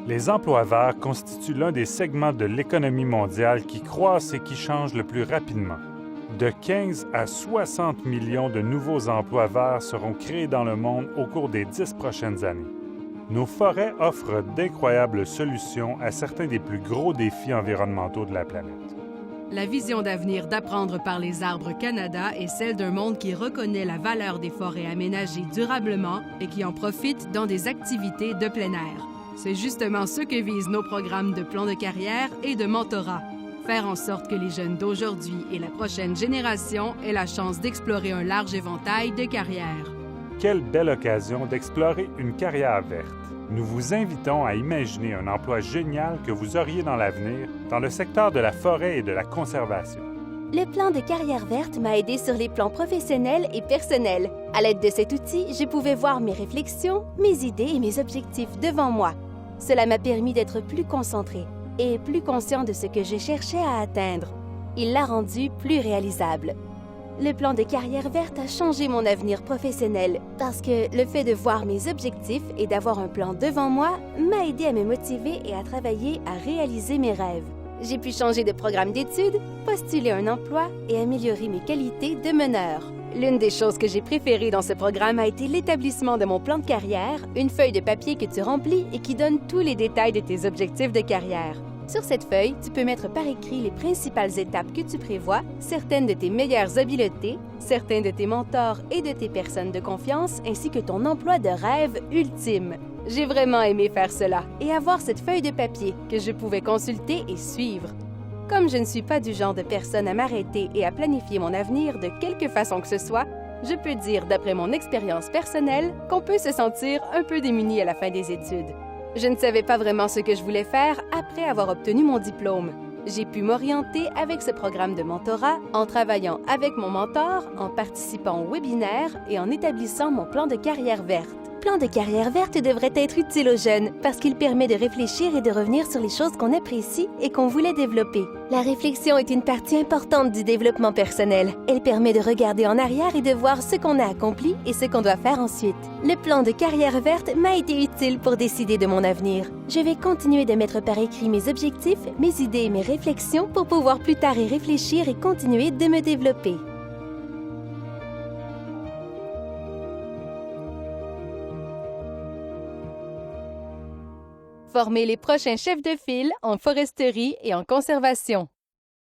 Les emplois verts constituent l'un des segments de l'économie mondiale qui croissent et qui changent le plus rapidement. De 15 à 60 millions de nouveaux emplois verts seront créés dans le monde au cours des 10 prochaines années. Nos forêts offrent d'incroyables solutions à certains des plus gros défis environnementaux de la planète. La vision d'avenir d'Apprendre par les arbres Canada est celle d'un monde qui reconnaît la valeur des forêts aménagées durablement et qui en profite dans des activités de plein air. C'est justement ce que visent nos programmes de plan de carrière et de mentorat. Faire en sorte que les jeunes d'aujourd'hui et la prochaine génération aient la chance d'explorer un large éventail de carrières. Quelle belle occasion d'explorer une carrière verte. Nous vous invitons à imaginer un emploi génial que vous auriez dans l'avenir dans le secteur de la forêt et de la conservation. Le plan de carrière verte m'a aidé sur les plans professionnels et personnels. À l'aide de cet outil, je pouvais voir mes réflexions, mes idées et mes objectifs devant moi. Cela m'a permis d'être plus concentré et plus conscient de ce que je cherchais à atteindre. Il l'a rendu plus réalisable. Le plan de carrière verte a changé mon avenir professionnel parce que le fait de voir mes objectifs et d'avoir un plan devant moi m'a aidé à me motiver et à travailler à réaliser mes rêves. J'ai pu changer de programme d'études, postuler un emploi et améliorer mes qualités de meneur. L'une des choses que j'ai préférées dans ce programme a été l'établissement de mon plan de carrière, une feuille de papier que tu remplis et qui donne tous les détails de tes objectifs de carrière. Sur cette feuille, tu peux mettre par écrit les principales étapes que tu prévois, certaines de tes meilleures habiletés, certains de tes mentors et de tes personnes de confiance, ainsi que ton emploi de rêve ultime. J'ai vraiment aimé faire cela et avoir cette feuille de papier que je pouvais consulter et suivre. Comme je ne suis pas du genre de personne à m'arrêter et à planifier mon avenir de quelque façon que ce soit, je peux dire, d'après mon expérience personnelle, qu'on peut se sentir un peu démuni à la fin des études. Je ne savais pas vraiment ce que je voulais faire après avoir obtenu mon diplôme. J'ai pu m'orienter avec ce programme de mentorat en travaillant avec mon mentor, en participant aux webinaires et en établissant mon plan de carrière verte. Le plan de carrière verte devrait être utile aux jeunes parce qu'il permet de réfléchir et de revenir sur les choses qu'on apprécie et qu'on voulait développer. La réflexion est une partie importante du développement personnel. Elle permet de regarder en arrière et de voir ce qu'on a accompli et ce qu'on doit faire ensuite. Le plan de carrière verte m'a été utile pour décider de mon avenir. Je vais continuer de mettre par écrit mes objectifs, mes idées et mes réflexions pour pouvoir plus tard y réfléchir et continuer de me développer. Former les prochains chefs de file en foresterie et en conservation.